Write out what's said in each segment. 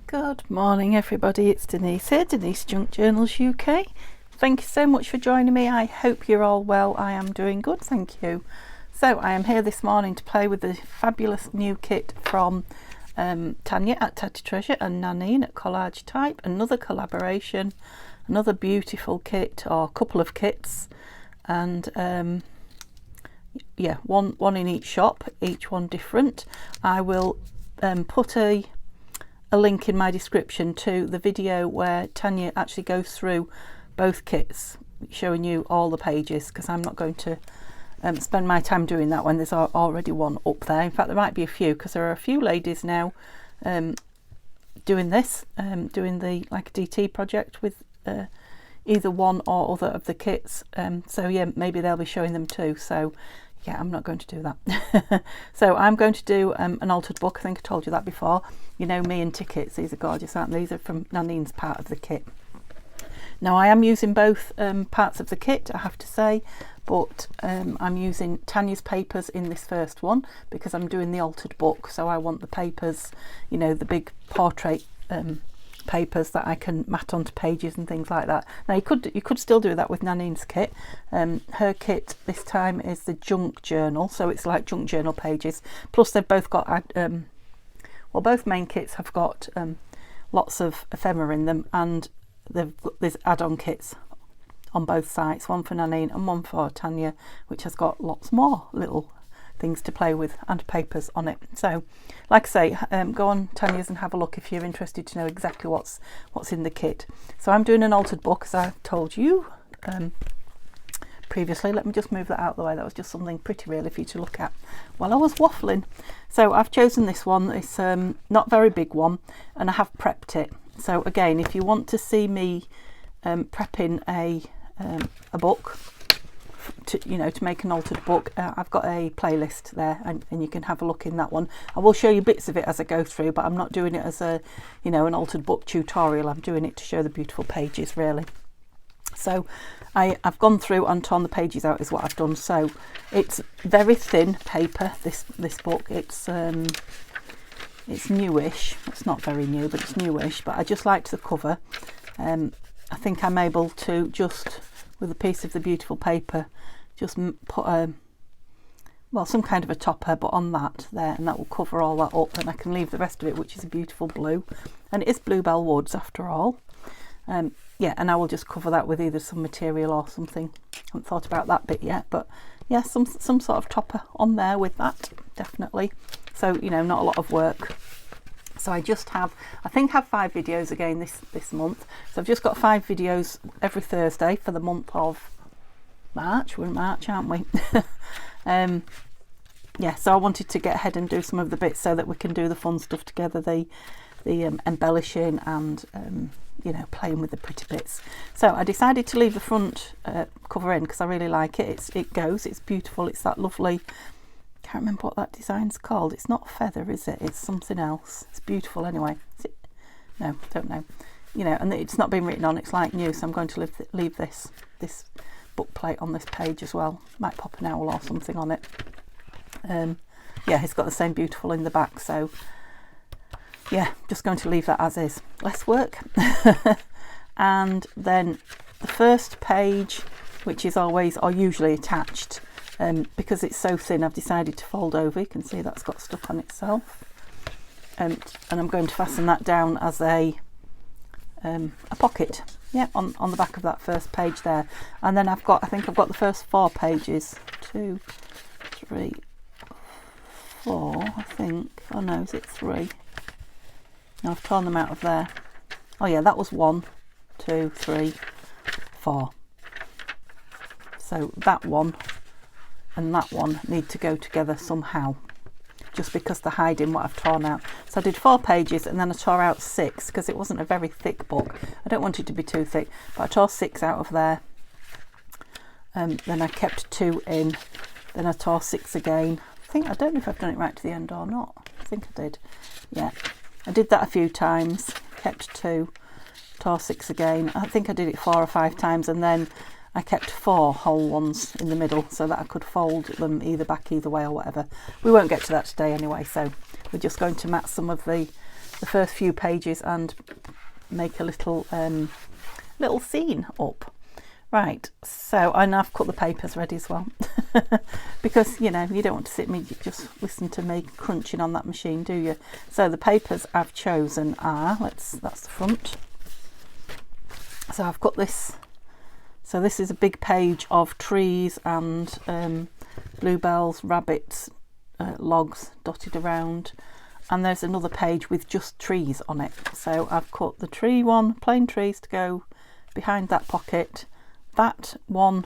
Good morning everybody, it's Denise here, Denise Junk Journals UK. Thank you so much for joining me. I hope you're all well. I am doing good, thank you. So I am here this morning to play with the fabulous new kit from Tania at Tatty Treasure and Nanine at CollageType. Another collaboration, another beautiful kit, or couple of kits, and yeah, one in each shop, each one different. I will put a link in my description to the video where Tania actually goes through both kits, showing you all the pages, because I'm not going to spend my time doing that when there's already one up there. In fact, there might be a few, because there are a few ladies now doing this, doing the like DT project with either one or other of the kits, so yeah, maybe they'll be showing them too. So yeah, I'm not going to do that. So I'm going to do an altered book. I think I told you that before. You know me and tickets, these are gorgeous, aren't they? These are from Nanine's part of the kit. Now I am using both parts of the kit, I have to say, but I'm using Tania's papers in this first one because I'm doing the altered book, so I want the papers, you know, the big portrait papers that I can mat onto pages and things like that. Now you could still do that with Nanine's kit. Her kit this time is the junk journal, so it's like junk journal pages, plus they've both got well, both main kits have got lots of ephemera in them, and there's add-on kits on both sides, one for Nanine and one for Tania, which has got lots more little things to play with and papers on it. So like I say, go on Tania's and have a look if you're interested to know exactly what's in the kit. So I'm doing an altered book, as I told you previously. Let me just move that out of the way. That was just something pretty really for you to look at while I was waffling. So I've chosen this one. It's not very big one, and I have prepped it. So again, if you want to see me prepping a book, to make an altered book, I've got a playlist there, and you can have a look in that one. I will show you bits of it as I go through, but I'm not doing it as a, an altered book tutorial. I'm doing it to show the beautiful pages really. So I've gone through and torn the pages out is what I've done. So it's very thin paper, this book. It's newish. It's not very new, but it's newish, but I just liked the cover. I think I'm able to just, with a piece of the beautiful paper, just put some kind of a topper, but on that there, and that will cover all that up, and I can leave the rest of it, which is a beautiful blue, and it is Bluebells Woods after all. Yeah, and I will just cover that with either some material or something. I haven't thought about that bit yet, but yeah, some sort of topper on there with that, definitely. So not a lot of work. So I just have, I think I have 5 videos again this month. So I've just got 5 videos every Thursday for the month of March. We're in March, aren't we? Yeah, so I wanted to get ahead and do some of the bits so that we can do the fun stuff together, the embellishing and playing with the pretty bits. So I decided to leave the front cover in because I really like it. It's beautiful. It's that lovely, can't remember what that design's called. It's not feather, is it? It's something else. It's beautiful anyway. Is it? No, don't know. And it's not been written on. It's like new, so I'm going to leave this book plate on this page as well. Might pop an owl or something on it. Yeah, it's got the same beautiful in the back, so yeah, just going to leave that as is. Less work. And then the first page, which is always or usually attached, because it's so thin, I've decided to fold over. You can see that's got stuck on itself, and I'm going to fasten that down as a pocket, yeah, on the back of that first page there. And then I think I've got the first 4 pages, 2, 3, 4, I think. Oh no, is it 3? No, I've torn them out of there. Oh yeah, that was 1, 2, 3, 4. So that one and that one need to go together somehow, just because they're hiding what I've torn out. So I did 4 pages and then I tore out 6 because it wasn't a very thick book. I don't want it to be too thick, but I tore 6 out of there. Then I kept 2 in, then I tore 6 again. I don't know if I've done it right to the end or not. I think I did. Yeah, I did that a few times, kept 2, tore 6 again. I think I did it 4 or 5 times, and then I kept 4 whole ones in the middle so that I could fold them either back either way or whatever. We won't get to that today anyway, so we're just going to mat some of the the first few pages and make a little little scene up. Right, so and I've cut the papers ready as well because you know you don't want to sit me just listen to me crunching on that machine, do you? So the papers I've chosen are, that's the front. So I've got this. So this is a big page of trees and bluebells, rabbits, logs dotted around, and there's another page with just trees on it. So I've cut the tree one, plain trees, to go behind that pocket, that one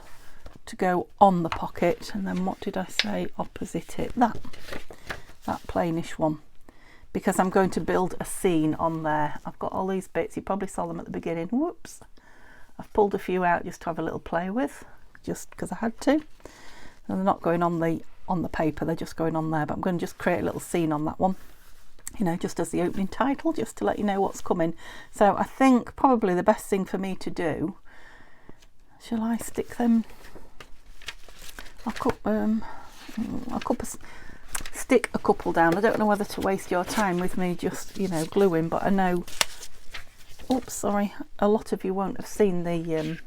to go on the pocket, and then what did I say opposite it? That plainish one, because I'm going to build a scene on there. I've got all these bits, you probably saw them at the beginning. Whoops, I've pulled a few out just to have a little play with, just because I had to. And they're not going on the paper, they're just going on there, but I'm going to just create a little scene on that one, you know, just as the opening title, just to let you know what's coming. So I think probably the best thing for me to do, shall I stick them, stick a couple down. I don't know whether to waste your time with me just, you know, gluing, but I know, oops, sorry, a lot of you won't have seen the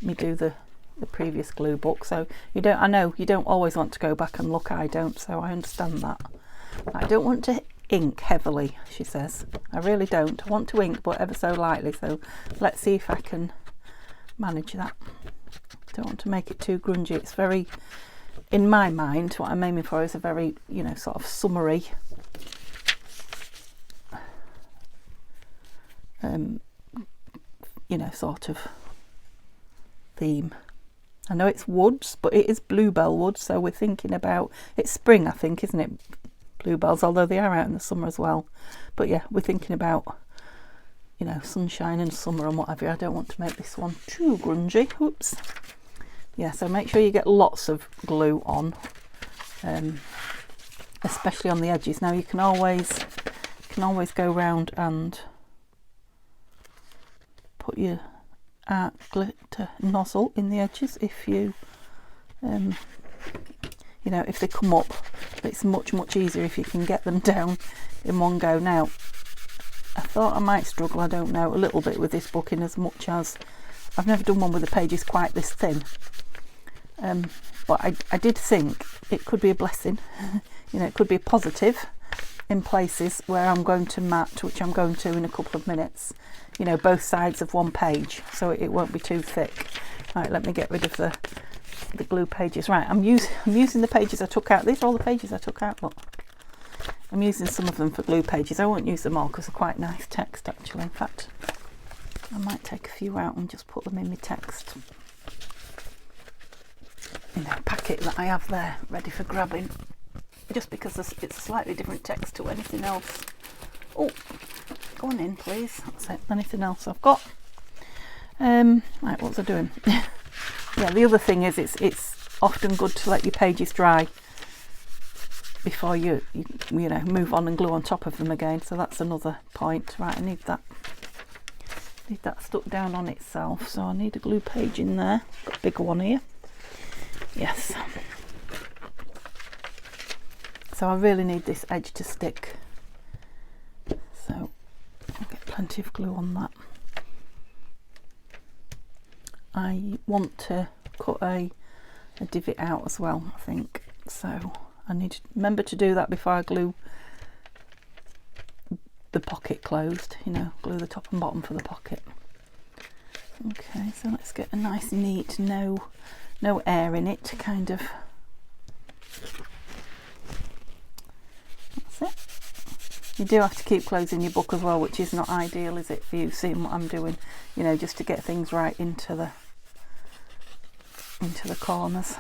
me do the previous glue book, so you don't, I know you don't always want to go back and look. I don't, so I understand that. I don't want to ink heavily, she says. I really don't. I want to ink, but ever so lightly, so let's see if I can manage that. Don't want to make it too grungy. It's very, in my mind, what I'm aiming for is a very, you know, sort of summery you know, sort of theme. I know it's woods, but it is Bluebell Woods, so we're thinking about, it's spring, I think, isn't it? Bluebells, although they are out in the summer as well. But yeah, we're thinking about, you know, sunshine and summer and whatever. I don't want to make this one too grungy. Oops. Yeah, so make sure you get lots of glue on, especially on the edges. Now you can always go round and put your art glitter nozzle in the edges if you you know, if they come up. It's much easier if you can get them down in one go. Now I thought I might struggle, I don't know, a little bit with this book, in as much as I've never done one with the pages quite this thin, but I did think it could be a blessing. You know, it could be a positive in places where I'm going to mat, which I'm going to in a couple of minutes, you know, both sides of one page, so it won't be too thick. Right, let me get rid of the glue pages. Right, I'm using the pages I took out. These are all the pages I took out, look. I'm using some of them for glue pages. I won't use them all because they're quite nice text, actually. In fact, I might take a few out and just put them in my text, you know, packet that I have there ready for grabbing, just because it's a slightly different text to anything else. Oh, go on in, please. That's it. Anything else I've got? Right, what was I doing? Yeah, the other thing is it's often good to let your pages dry before you know, move on and glue on top of them again. So that's another point. Right, I need that stuck down on itself, so I need a glue page in there. Got a bigger one here. Yes. So I really need this edge to stick, so I'll get plenty of glue on that. I want to cut a divot out as well, I think, so I need to remember to do that before I glue the pocket closed, you know, glue the top and bottom for the pocket. Okay, so let's get a nice neat, no air in it kind of. That's it. You do have to keep closing your book as well, which is not ideal, is it, for you seeing what I'm doing, you know, just to get things right into the corners.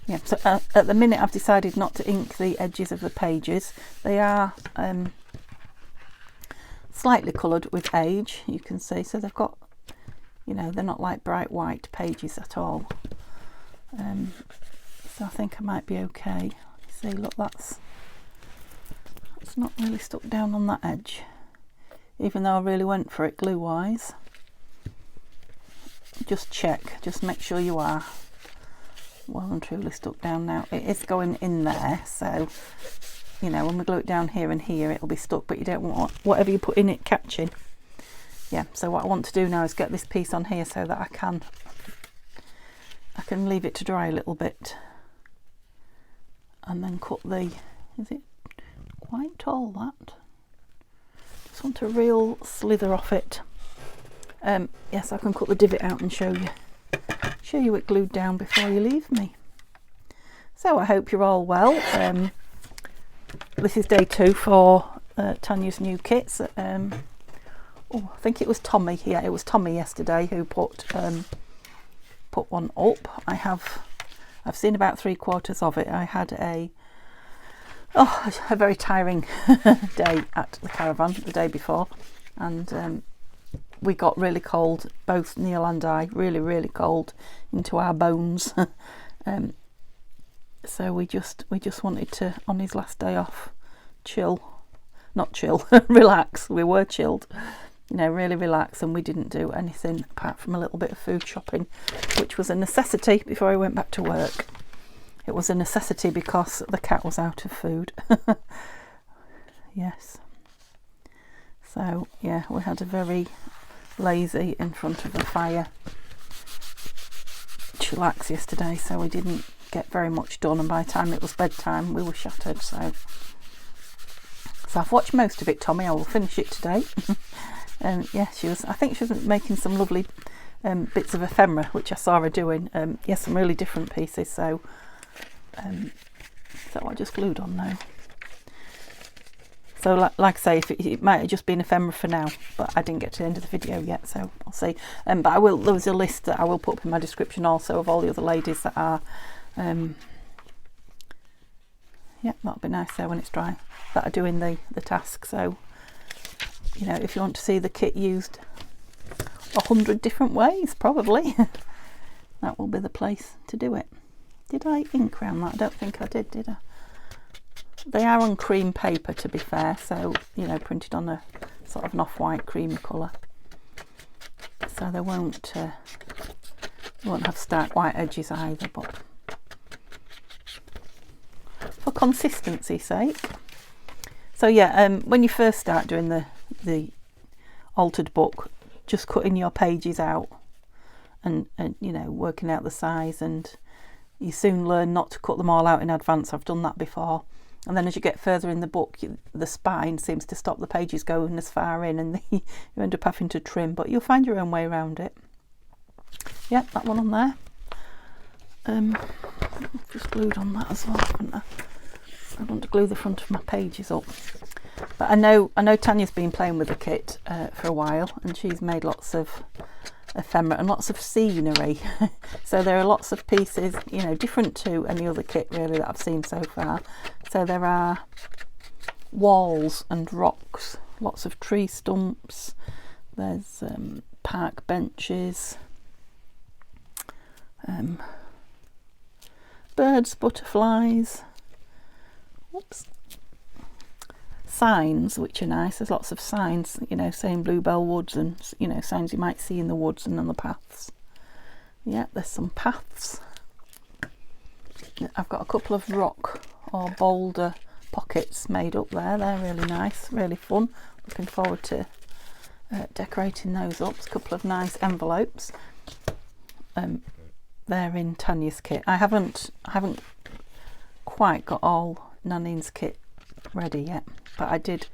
Yeah, so at the minute I've decided not to ink the edges of the pages. They are slightly coloured with age, you can see, so they've got, you know, they're not like bright white pages at all. So I think I might be okay. See, look, that's not really stuck down on that edge, even though I really went for it glue wise. Just check, just make sure you are. well and truly stuck down now. It is going in there, so you know, when we glue it down here and here, it'll be stuck, but you don't want whatever you put in it catching. Yeah, so what I want to do now is get this piece on here so that I can leave it to dry a little bit and then cut the, is it quite tall, that? Just want a real slither off it. Yes, I can cut the divot out and show you it glued down before you leave me. So I hope you're all well. This is day 2 for Tania's new kits. I think it was Tommy. Yeah, it was Tommy yesterday who put one up. I've seen about 3/4 of it. I had a very tiring day at the caravan the day before, and we got really cold, both Neil and I, really cold into our bones. So we just wanted to, on his last day off, relax. We were chilled, you know, really relax, and we didn't do anything apart from a little bit of food shopping, which was a necessity before I went back to work. It was a necessity because the cat was out of food. Yes. So yeah, we had a very lazy in front of the fire chillax yesterday, so we didn't get very much done, and by the time it was bedtime we were shattered. So I've watched most of it, Tommy. I will finish it today. Yeah, I think she was making some lovely bits of ephemera, which I saw her doing. Yes, some really different pieces. So is that what I just glued on now? So like I say, it might have just been ephemera for now, but I didn't get to the end of the video yet, so I'll see. But I will. There was a list that I will put up in my description also of all the other ladies that are. Yeah, that'll be nice there when it's dry. That are doing the task. So you know, if you want to see the kit used 100 different ways, probably that will be the place to do it. Did I ink around that? I don't think I did I? They are on cream paper, to be fair, so you know, printed on a sort of an off-white creamy colour, so they won't have stark white edges either, but for consistency's sake. So yeah, when you first start doing the altered book, just cutting your pages out and you know, working out the size, and you soon learn not to cut them all out in advance. I've done that before. And then as you get further in the book, the spine seems to stop the pages going as far in, and you end up having to trim, but you'll find your own way around it. Yeah, that one on there. I've just glued on that as well, haven't I? I want to glue the front of my pages up. But I know Tania's been playing with the kit for a while, and she's made lots of ephemera and lots of scenery. So there are lots of pieces, you know, different to any other kit really that I've seen so far. So there are walls and rocks, lots of tree stumps, there's park benches, birds, butterflies, whoops, signs, which are nice. There's lots of signs, you know, saying Bluebells Woods, and you know, signs you might see in the woods and on the paths. Yeah, there's some paths. I've got a couple of rock or boulder pockets made up there. They're really nice, really fun. Looking forward to decorating those up. There's a couple of nice envelopes. They're in Tania's kit. I haven't quite got all Nanine's kit ready yet, but I did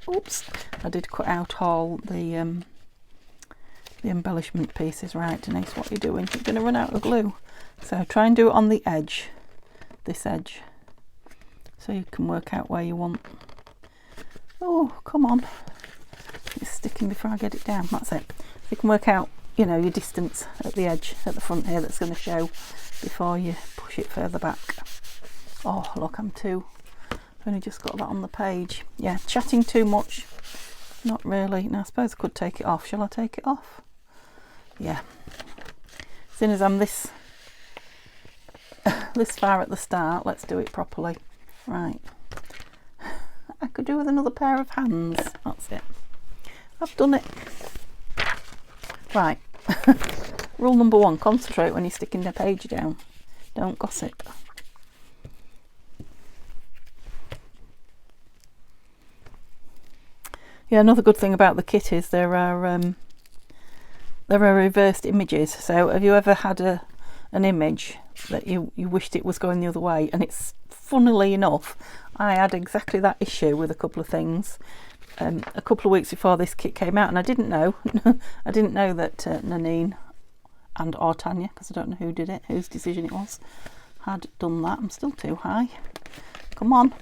cut out all the embellishment pieces. Right, Denise, what are you doing? You're going to run out of glue, so try and do it on the edge, this edge, so you can work out where you want. Oh, come on, it's sticking before I get it down. That's it. So you can work out, you know, your distance at the edge at the front here, that's going to show before you push it further back. Oh look, I've only just got that on the page. Yeah, chatting too much, not really. Now I suppose I could take it off. Shall I take it off? Yeah, as soon as I'm this far at the start, let's do it properly. Right, I could do with another pair of hands. That's it, I've done it. Right. Rule number 1, concentrate when you're sticking the page down. Don't gossip. Yeah, another good thing about the kit is there are reversed images. So have you ever had an image that you wished it was going the other way? And it's, funnily enough, I had exactly that issue with a couple of things a couple of weeks before this kit came out, and I didn't know I didn't know that Nanine or Tania, because I don't know who did it, whose decision it was, had done that. I'm still too high. Come on,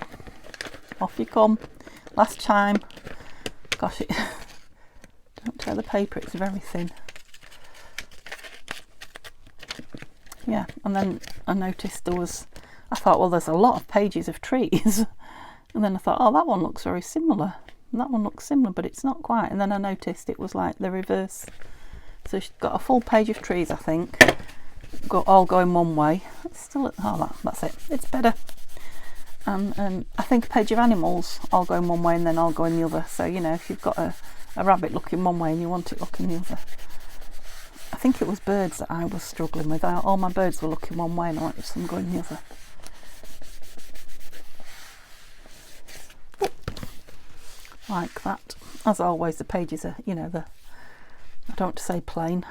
off you come. Last time. Gosh, don't tear the paper, it's very thin. Yeah, and then I noticed I thought, well, there's a lot of pages of trees. And then I thought, oh, that one looks very similar. And that one looks similar, but it's not quite. And then I noticed it was like the reverse. So she's got a full page of trees, I think, all going one way. It's still, that's it. It's better. And I think a page of animals all going one way and then all going the other. So, you know, if you've got a rabbit looking one way and you want it looking the other. I think it was birds that I was struggling with. All my birds were looking one way and I wanted some going the other. Like that. As always, the pages are, you know, I don't want to say plain.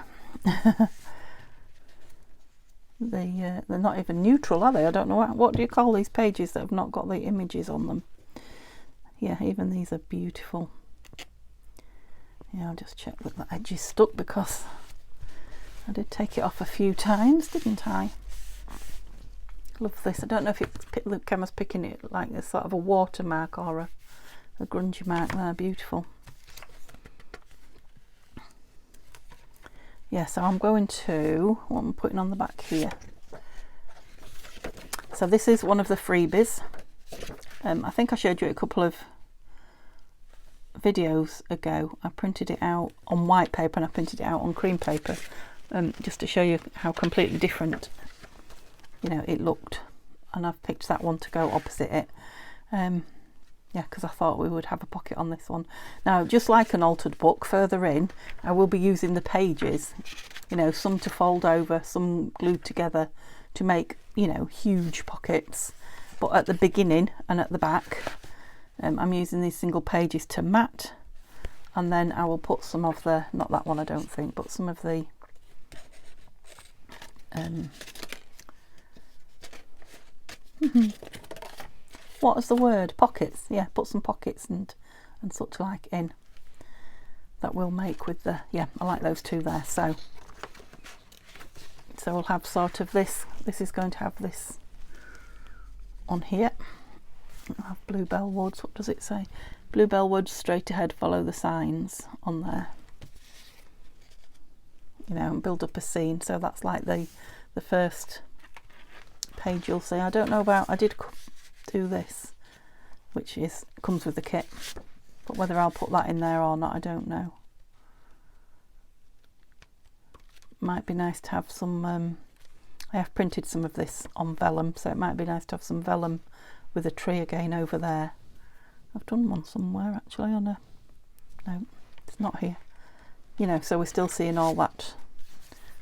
They're not even neutral, are they? I don't know what do you call these pages that have not got the images on them. Yeah, even these are beautiful. Yeah, I'll just check that the edge is stuck, because I did take it off a few times, didn't I? Love this. I don't know if the camera's picking it like a sort of a watermark or a grungy mark there. Beautiful. Yeah, so I'm going to, what I'm putting on the back here. So this is one of the freebies. I think I showed you a couple of videos ago. I printed it out on white paper and I printed it out on cream paper, just to show you how completely different, you know, it looked. And I've picked that one to go opposite it. Yeah, because I thought we would have a pocket on this one. Now, just like an altered book, further in, I will be using the pages, you know, some to fold over, some glued together to make, you know, huge pockets. But at the beginning and at the back, I'm using these single pages to mat. And then I will put some of the, not that one I don't think, but some of the what is the word? Pockets. Yeah, put some pockets and such like in. That we'll make with the, yeah, I like those two there. So we'll have sort of this. This is going to have this on here. I'll have Bluebell Woods. What does it say? Bluebell Woods, straight ahead, follow the signs on there. You know, and build up a scene. So that's like the first page you'll see. I don't know about, I did do this, which comes with the kit, but whether I'll put that in there or not, I don't know. Might be nice to have some, I have printed some of this on vellum, so it might be nice to have some vellum with a tree again over there. I've done one somewhere actually on a, no, it's not here. You know, so we're still seeing all that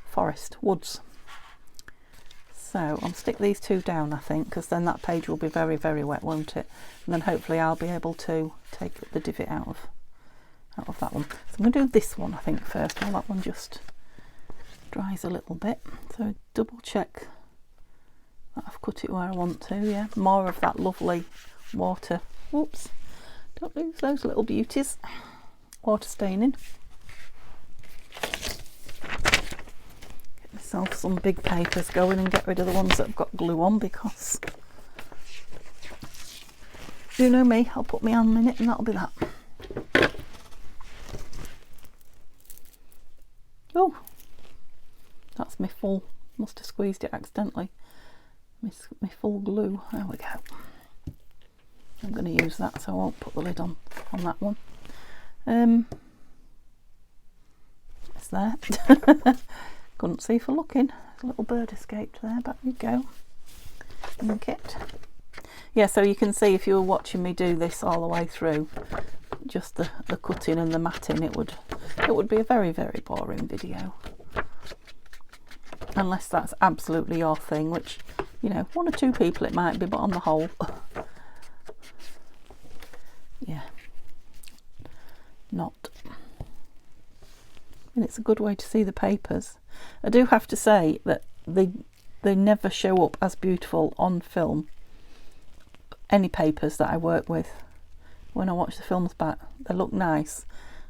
forest, woods. So I'll stick these two down, I think, because then that page will be very, very wet, won't it? And then hopefully I'll be able to take the divot out of that one. So I'm going to do this one, I think, first, while that one just dries a little bit. So double check that I've cut it where I want to, yeah. More of that lovely water. Whoops, don't lose those little beauties. Water staining. Myself some big papers going and get rid of the ones that have got glue on, because you know me, I'll put my hand in it and that'll be that. Oh, that's my full, must have squeezed it accidentally. My full glue, there we go. I'm going to use that, so I won't put the lid on that one. It's there. Couldn't see for looking. A little bird escaped there. Back we go. In the kit. Yeah, so you can see if you were watching me do this all the way through, just the cutting and the matting, it would be a very, very boring video. unless that's absolutely your thing, which, you know, 1 or 2 people it might be, but on the whole, yeah, not. And it's a good way to see the papers. I do have to say that they never show up as beautiful on film, any papers that I work with. When I watch the films back, they look nice,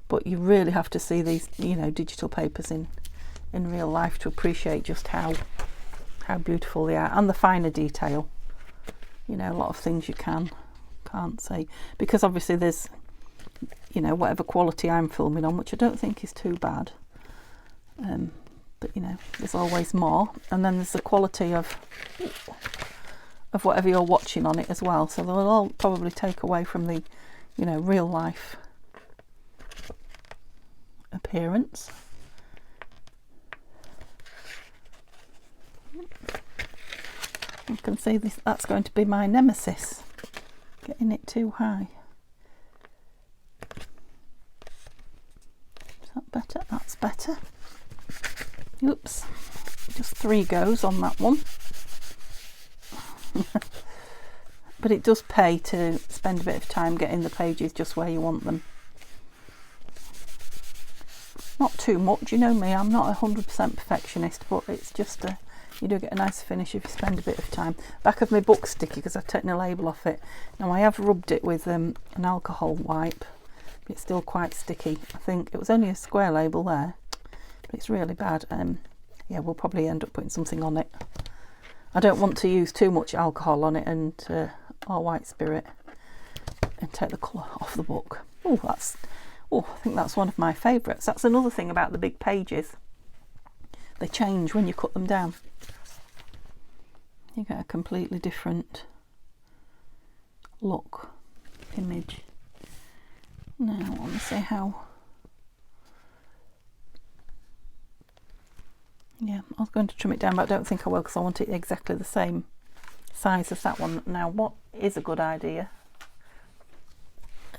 but you really have to see these, you know, digital papers in real life to appreciate just how beautiful they are, and the finer detail. You know, a lot of things you can't see, because obviously there's, you know, whatever quality I'm filming on, which I don't think is too bad, but you know, there's always more, and then there's the quality of whatever you're watching on it as well, so they'll all probably take away from the, you know, real life appearance. You can see this, that's going to be my nemesis, getting it too high. Is that better? That's better. Oops, just 3 goes on that one. But it does pay to spend a bit of time getting the pages just where you want them. Not too much, you know me, I'm not 100% perfectionist, but it's just you do get a nice finish if you spend a bit of time. Back of my book's sticky because I've taken a label off it. Now I have rubbed it with an alcohol wipe, but it's still quite sticky. I think it was only a square label there, but it's really bad. Yeah, we'll probably end up putting something on it. I don't want to use too much alcohol on it and or white spirit and take the colour off the book. Oh, I think that's one of my favourites. That's another thing about the big pages. They change when you cut them down. You get a completely different look, image. Now I want to see how. Yeah, I was going to trim it down, but I don't think I will, because I want it exactly the same size as that one. Now, what is a good idea,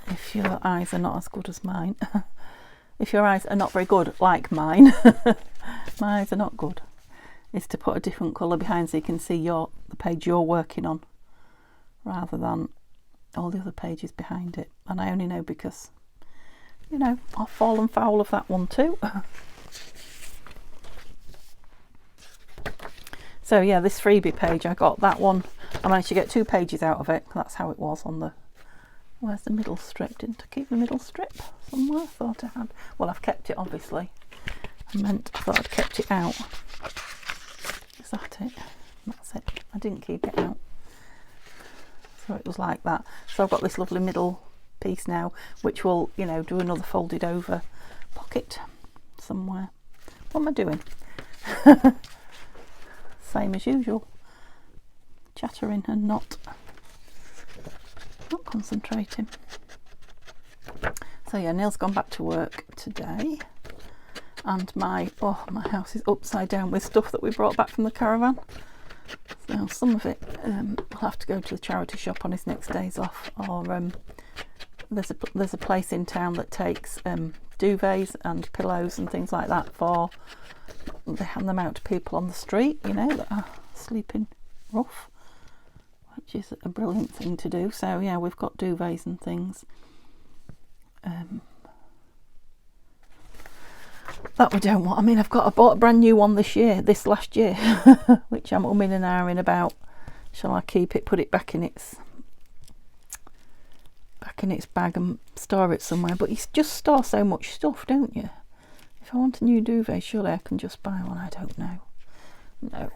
if your eyes are not as good as mine, if your eyes are not very good, like mine, my eyes are not good, is to put a different colour behind so you can see the page you're working on, rather than all the other pages behind it. And I only know because, you know, I've fallen foul of that one too. So yeah, this freebie page, I got that one. I managed to get 2 pages out of it. That's how it was on the... Where's the middle strip? Didn't I keep the middle strip somewhere? I thought I had. Well, I've kept it, obviously. I thought I'd kept it out. Is that it? That's it. I didn't keep it out. So it was like that. So I've got this lovely middle piece now, which will, you know, do another folded over pocket somewhere. What am I doing? Same as usual, chattering and not concentrating. So yeah, Neil's gone back to work today, and my house is upside down with stuff that we brought back from the caravan. So some of it will have to go to the charity shop on his next days off, or there's a place in town that takes duvets and pillows and things like that for. They hand them out to people on the street, you know, that are sleeping rough, which is a brilliant thing to do. So yeah, we've got duvets and things that we don't want. I mean, I bought a brand new one this last year, which I'm umming and ahhing about. Shall I keep it, put it back in its bag and store it somewhere? But you just store so much stuff, don't you? If I want a new duvet, surely I can just buy one. I don't know. No,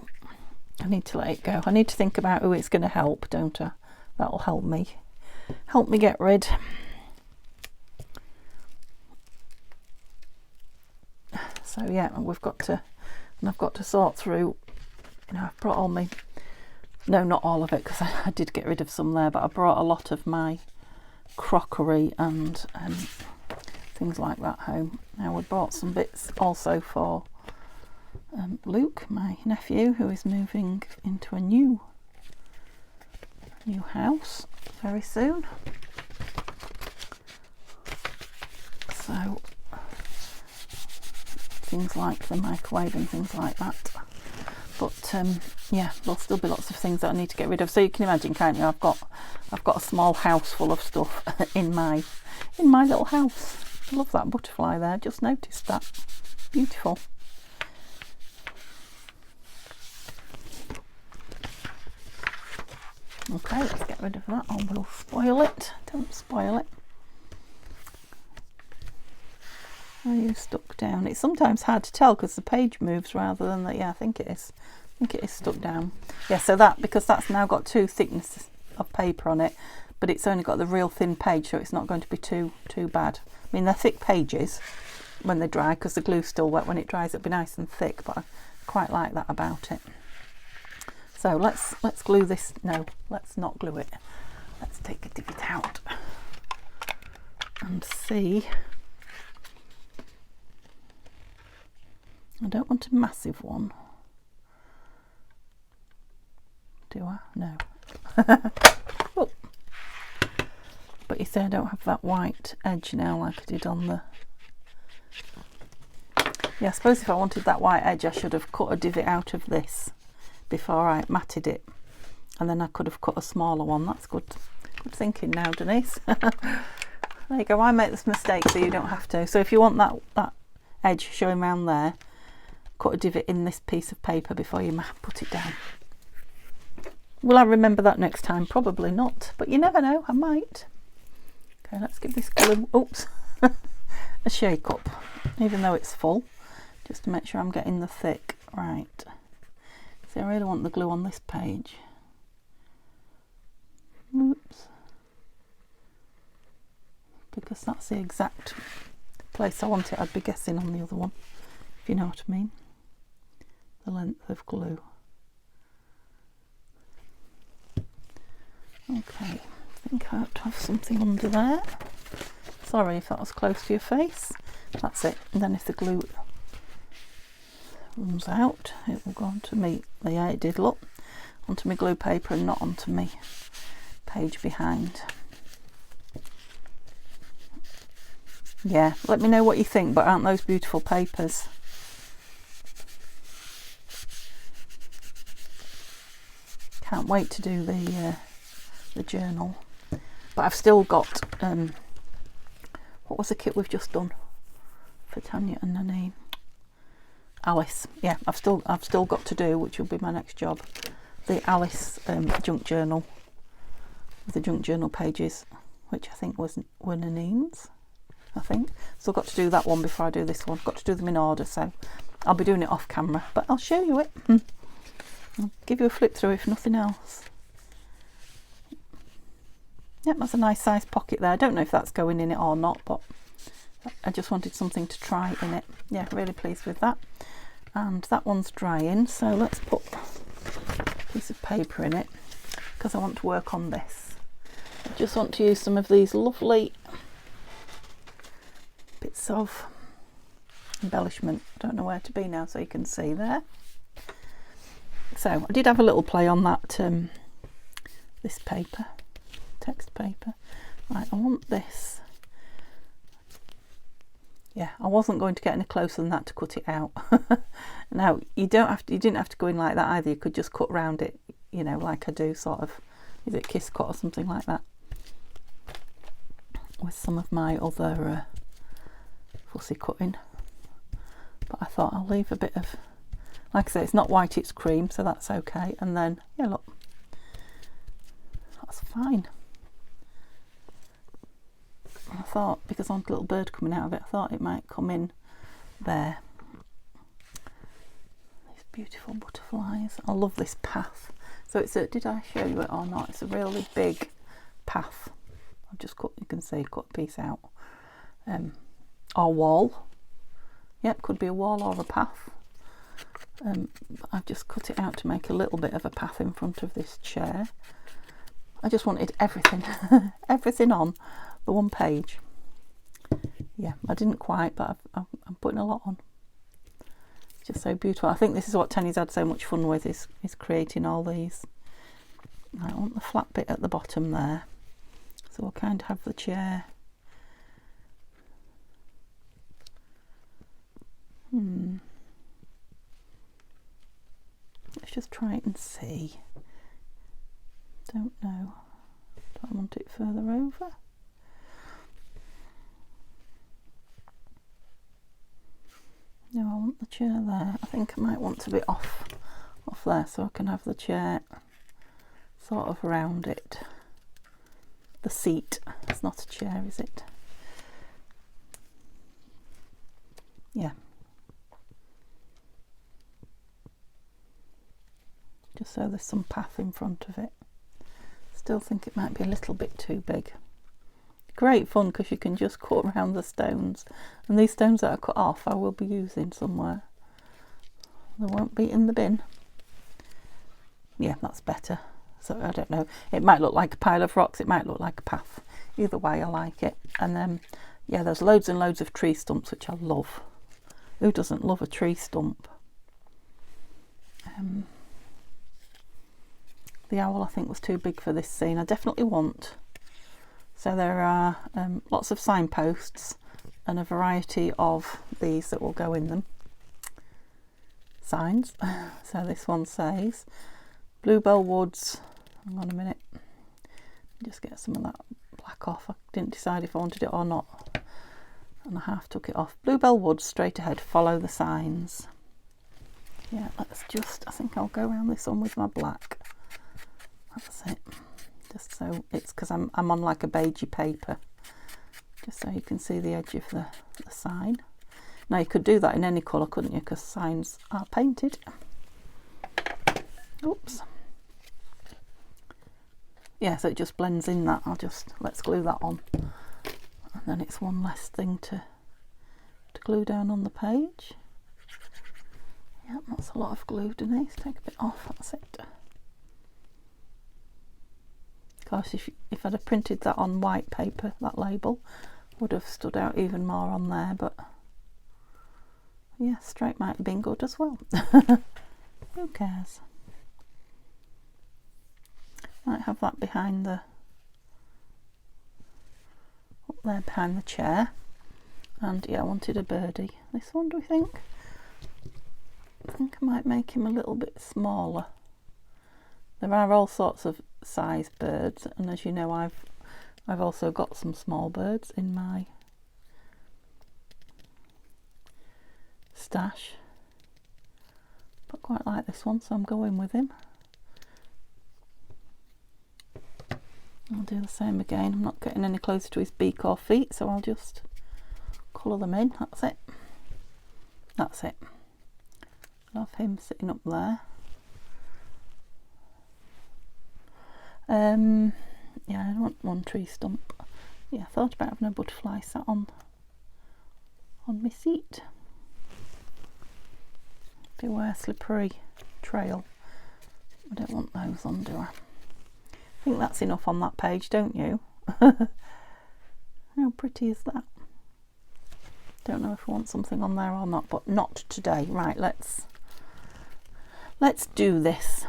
I need to let it go. I need to think about who it's going to help, don't I? That'll help me get rid. So yeah, I've got to sort through. You know, I've brought all my, no, not all of it, because I did get rid of some there, but I brought a lot of my crockery and things like that home. Now we bought some bits also for Luke, my nephew, who is moving into a new house very soon. So things like the microwave and things like that. But yeah, there'll still be lots of things that I need to get rid of. So you can imagine, can't you? I've got a small house full of stuff in my little house. I love that butterfly there. Just noticed that. Beautiful. Okay, let's get rid of that, or we'll spoil it. Don't spoil it. Are you stuck down? It's sometimes hard to tell because the page moves rather than that. Yeah, I think it is. I think it is stuck down. Yeah, so that, because that's now got two thicknesses of paper on it, but it's only got the real thin page, so it's not going to be too bad. I mean, they're thick pages when they dry because the glue's still wet. When it dries, it'll be nice and thick, but I quite like that about it. So let's glue this. No, let's not glue it. Let's take a divot out and see. I don't want a massive one, do I? No. Oh. But you see, I don't have that white edge now like I did on the... Yeah, I suppose if I wanted that white edge, I should have cut a divot out of this before I matted it, and then I could have cut a smaller one. That's good thinking now, Denise. There you go. I make this mistake so you don't have to. So if you want that edge showing around there, cut a divot in this piece of paper before you put it down. Will I remember that next time? Probably not, but you never know, I might. Okay, let's give this glue, oops, a shake up, even though it's full, just to make sure I'm getting the thick right. See, I really want the glue on this page. Oops. Because that's the exact place I want it. I'd be guessing on the other one, if you know what I mean. The length of glue. Okay, I think I have to have something under there. Sorry if that was close to your face. That's it. And then if the glue runs out, it will go onto me. Yeah, it did, look. Onto my glue paper and not onto me page behind. Yeah, let me know what you think, but aren't those beautiful papers? Can't wait to do the journal. But I've still got what was the kit we've just done for Tania and her name? Alice. Yeah, I've still got to do, which will be my next job, the Alice junk journal with the junk journal pages, which I think were Nanine's, I think. So I've got to do that one before I do this one. I've got to do them in order, so I'll be doing it off camera, but I'll show you it. I'll give you a flip through if nothing else. Yep, that's a nice size pocket there. I don't know if that's going in it or not, but I just wanted something to try in it. Yeah, really pleased with that. And that one's drying, so let's put a piece of paper in it because I want to work on this. I just want to use some of these lovely bits of embellishment. I don't know where to be now so you can see there. So I did have a little play on that this paper, text paper. Right, I want this. Yeah, I wasn't going to get any closer than that to cut it out. Now you didn't have to go in like that either. You could just cut round it, you know, like I do, sort of. Is it kiss cut or something like that? With some of my other fussy cutting. But I thought I'll leave a bit of, like I say, it's not white, it's cream, so that's okay. And then, yeah, look, that's fine. I thought, because I want a little bird coming out of it, I thought it might come in there. These beautiful butterflies. I love this path. So it's a, did I show you it or not? It's a really big path. I've just cut, you can see, cut a piece out. Or wall. Yep, could be a wall or a path. But I've just cut it out to make a little bit of a path in front of this chair. I just wanted everything, everything on the one page. Yeah, I didn't quite, but I'm putting a lot on. It's just so beautiful. I think this is what Tania's had so much fun with, is creating all these. I want the flat bit at the bottom there. So we'll kind of have the chair. just try it and see. Don't know. Do I want it further over? No, I want the chair there. I think I might want to be off there so I can have the chair sort of around it. The seat. It's not a chair, is it? Yeah. Just so there's some path in front of it. Still think it might be a little bit too big. Great fun because you can just cut around the stones, and these stones that are cut off I will be using somewhere. They won't be in the bin. Yeah, that's better. So I don't know, it might look like a pile of rocks, it might look like a path. Either way I like it. And then yeah, there's loads and loads of tree stumps which I love. Who doesn't love a tree stump? The owl I think was too big for this scene. I definitely want. So there are lots of signposts and a variety of these that will go in them. Signs. So this one says Bluebells Woods. Hang on a minute. Just get some of that black off. I didn't decide if I wanted it or not, and I half took it off. Bluebells Woods, straight ahead, follow the signs. Yeah, let's just, I think I'll go around this one with my black. That's it. Just so it's, because I'm on like a beigey paper, just so you can see the edge of the sign. Now you could do that in any colour, couldn't you, because signs are painted. Oops. Yeah, so it just blends in that. Let's glue that on, and then it's one less thing to glue down on the page. Yep, that's a lot of glue, Denise. Take a bit off, that's it. Of course, if I'd have printed that on white paper, that label would have stood out even more on there, but yeah, straight might have been good as well. Who cares? Might have that behind up there behind the chair. And yeah, I wanted a birdie. This one, do we think? I think I might make him a little bit smaller. There are all sorts of size birds, and as you know, I've also got some small birds in my stash. But quite like this one, so I'm going with him. I'll do the same again. I'm not getting any closer to his beak or feet, so I'll just colour them in. That's it. That's it. I'll have him sitting up there. Yeah, I want one tree stump. Yeah, I thought about having a butterfly sat on my seat. Beware slippery trail. I don't want those on, do I? I think that's enough on that page, don't you? How pretty is that? Don't know if I want something on there or not, but not today. Right, let's do this.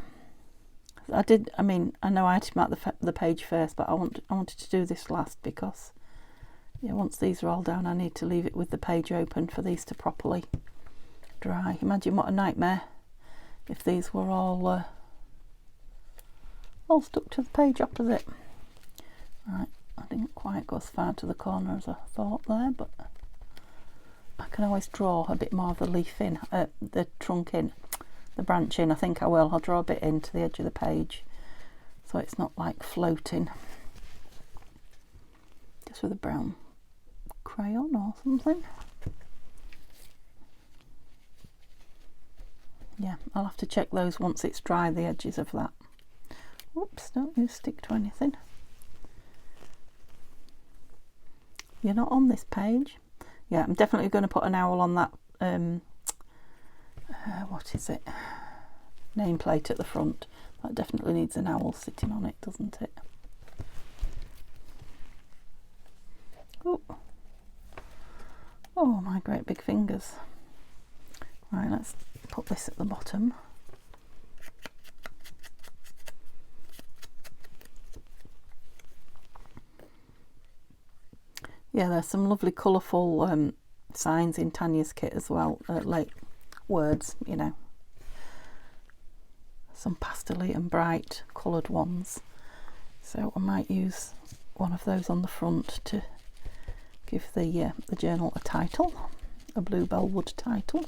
I mean, I know I had to mark the page first, but I wanted to do this last because, yeah, once these are all down, I need to leave it with the page open for these to properly dry. Imagine what a nightmare if these were all stuck to the page opposite. Right, I didn't quite go as far to the corner as I thought there, but I can always draw a bit more of the leaf in, the trunk in. The branch in. I think I will. I'll draw a bit into the edge of the page so it's not like floating. Just with a brown crayon or something. Yeah, I'll have to check those once it's dry, the edges of that. Oops, don't you stick to anything. You're not on this page. Yeah, I'm definitely going to put an owl on that what is it, nameplate at the front. That definitely needs an owl sitting on it, doesn't it? Ooh. Oh, my great big fingers. Right, let's put this at the bottom. Yeah, there's some lovely colourful signs in Tania's kit as well, like words, you know. some pastel-y and bright coloured ones. So I might use one of those on the front to give the journal a title, a Bluebell Wood title.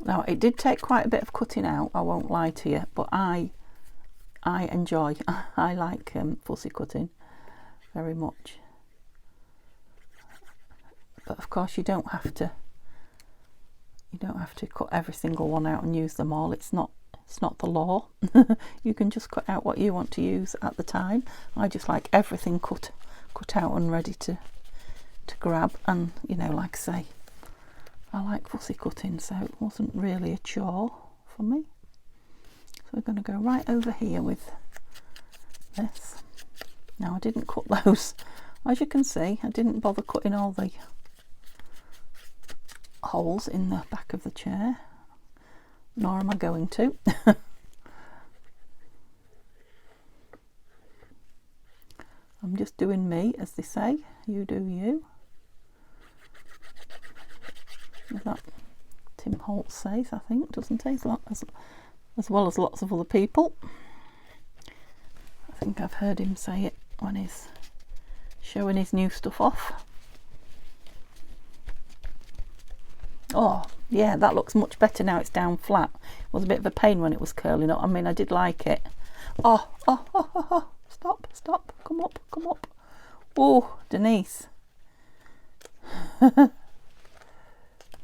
Now it did take quite a bit of cutting out, I won't lie to you, but I enjoy, I like fussy cutting very much. But of course you don't have to cut every single one out and use them all. It's not the law. You can just cut out what you want to use at the time. I just like everything cut out and ready to grab, and you know, like I say, I like fussy cutting, so it wasn't really a chore for me. So we're going to go right over here with this. Now I didn't cut those, as you can see, I didn't bother cutting all the holes in the back of the chair, nor am I going to. I'm just doing me, as they say, you do you. As that Tim Holtz says, I think, doesn't he? As well as lots of other people. I think I've heard him say it when he's showing his new stuff off. Oh yeah, that looks much better now it's down flat. It was a bit of a pain when it was curling up. I mean, I did like it. Oh, stop, come up. Oh, Denise.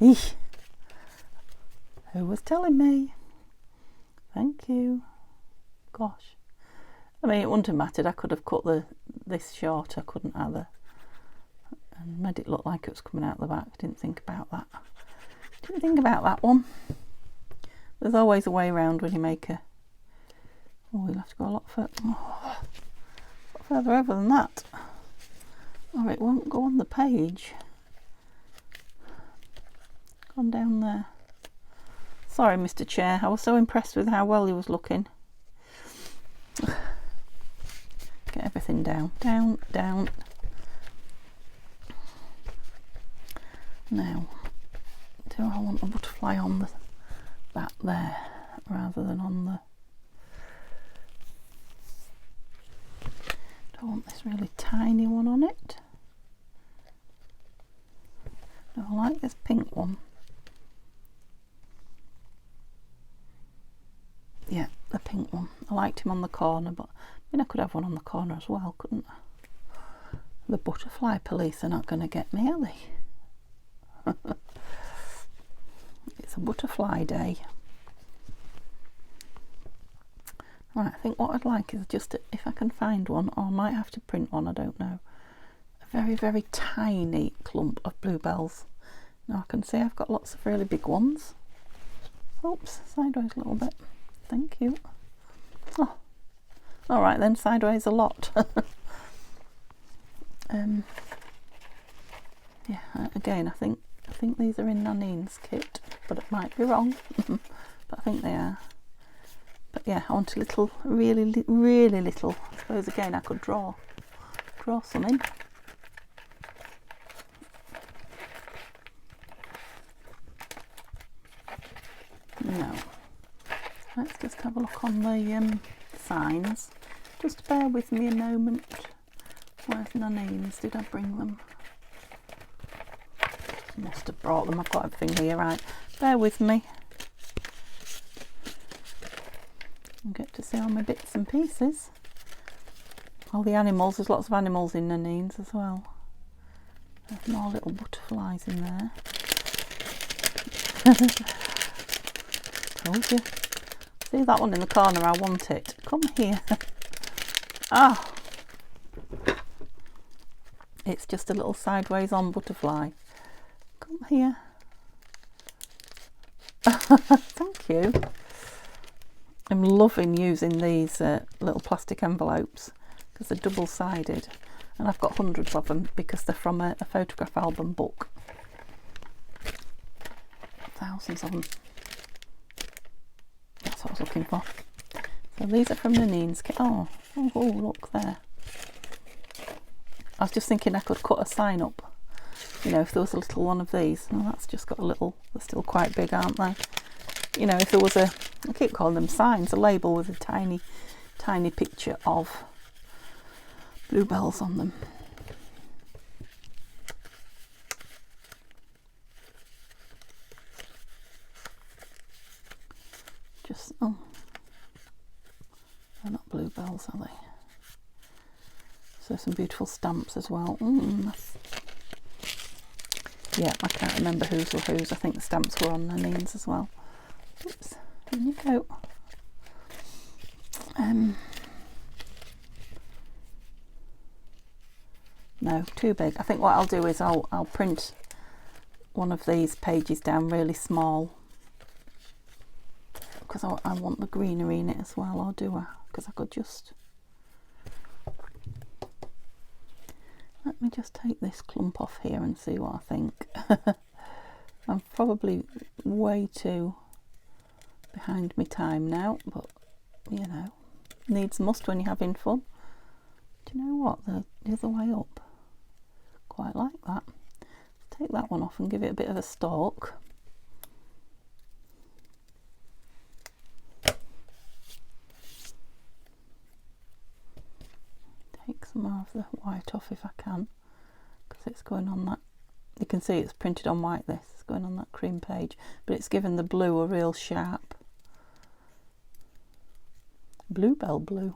Eesh. Who was telling me? Thank you. Gosh. I mean, it wouldn't have mattered. I could have cut this shorter, couldn't I? And made it look like it was coming out the back. Didn't think about that. Didn't think about that one. There's always a way around when you make a... Oh, you'll have to go a lot further over than that. Or it won't go on the page. Gone down there. Sorry, Mr. Chair. I was so impressed with how well he was looking. Get everything down. Down. Now, do I want a butterfly on the back there rather than on the... Do I want this really tiny one on it? No, I like this pink one. Yeah, the pink one. I liked him on the corner, but I mean, I could have one on the corner as well, couldn't I? The butterfly police are not going to get me, are they? It's a butterfly day. Right, I think what I'd like is just if I can find one, or I might have to print one, I don't know. A very, very tiny clump of bluebells. Now I can see I've got lots of really big ones. Oops, sideways a little bit. Thank you. Oh, all right then, sideways a lot. Yeah, again, I think these are in Nanine's kit, but it might be wrong. But I think they are. But yeah, I want a little, really little. I suppose again I could draw some in. No. Let's just have a look on the signs. Just bear with me a moment. Where's Nanine's? Did I bring them? Must have brought them. I've got everything here, right? Bear with me. I'll get to see all my bits and pieces. All the animals. There's lots of animals in Nanine's as well. There's more little butterflies in there. Told you. See that one in the corner? I want it. Come here. Ah. It's just a little sideways on butterfly. Come here. Thank you. I'm loving using these little plastic envelopes because they're double-sided, and I've got hundreds of them because they're from a photograph album book. Thousands of them. That's what I was looking for. So these are from Nanine's kit. Oh, look there. I was just thinking I could cut a sign up You know, if there was a little one of these. Oh, that's just got a little, they're still quite big, aren't they? You know, if there was a, I keep calling them signs, a label with a tiny, tiny picture of bluebells on them. Just, oh, they're not bluebells, are they? So some beautiful stamps as well. Yeah, I can't remember whose were whose. I think the stamps were on the names as well. Oops, in you go. No, too big. I think what I'll do is I'll print one of these pages down really small, because I want the greenery in it as well, or do I? Because I could just... Let me just take this clump off here and see what I think. I'm probably way too behind my time now, but you know, needs must when you're having fun. Do you know what? The other way up. Quite like that. Take that one off and give it a bit of a stalk. Take some more of the white off if I can, because it's going on that, you can see it's printed on white, this is going on that cream page, but it's given the blue a real sharp bluebell blue.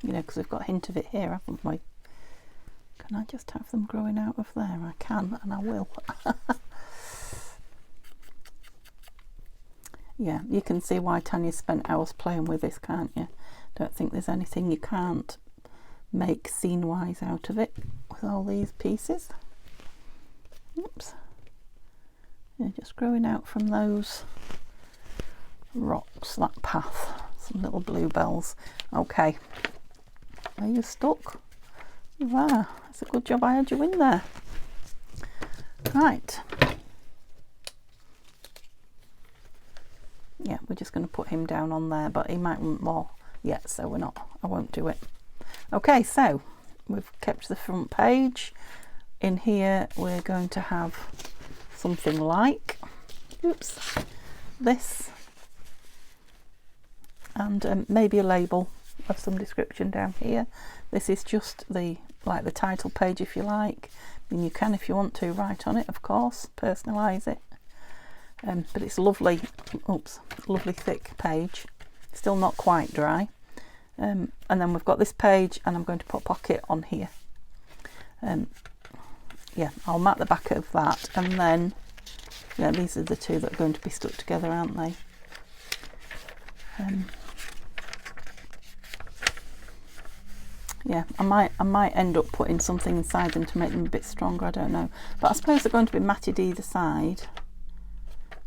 You know, because we've got a hint of it here, haven't we? Can I just have them growing out of there? I can, and I will. Yeah, you can see why Tanya spent hours playing with this, can't you? Don't think there's anything you can't make scene-wise out of it with all these pieces. Oops. Yeah, just growing out from those rocks, that path. Some little bluebells. Okay. Are you stuck? You are. It's a good job I had you in there. Right. Yeah, we're just going to put him down on there, but he might want more yet, so I won't do it. Okay, so we've kept the front page. In here we're going to have something like, oops, this, and maybe a label of some description down here. This is just the title page, if you like. I mean, you can, if you want to, write on it, of course, personalise it. But it's lovely, lovely thick page, still not quite dry. And then we've got this page, and I'm going to put a pocket on here. Yeah, I'll mark the back of that, and then, yeah, these are the two that are going to be stuck together, aren't they? Yeah, I might end up putting something inside them to make them a bit stronger, I don't know. But I suppose they're going to be matted either side.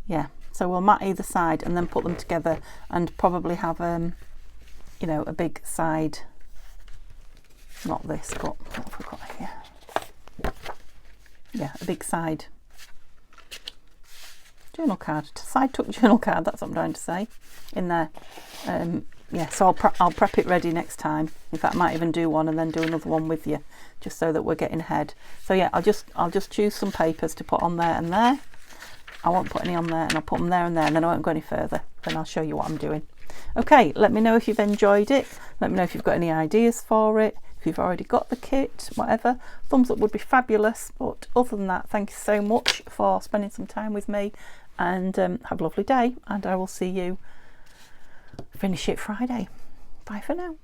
Yeah, so we'll mat either side and then put them together, and probably have you know, a big side, not this, but what have we got here? Yeah, a big side journal card, side tuck journal card, that's what I'm trying to say, in there. Yeah, so I'll prep it ready next time. In fact, I might even do one and then do another one with you, just so that we're getting ahead. So yeah, I'll just choose some papers to put on there and there. I won't put any on there, and I'll put them there and there, and then I won't go any further. Then I'll show you what I'm doing. Okay, let me know if you've enjoyed it. Let me know if you've got any ideas for it. If you've already got the kit, whatever. Thumbs up would be fabulous. But other than that, thank you so much for spending some time with me, and have a lovely day. And I will see you finish it Friday. Bye for now.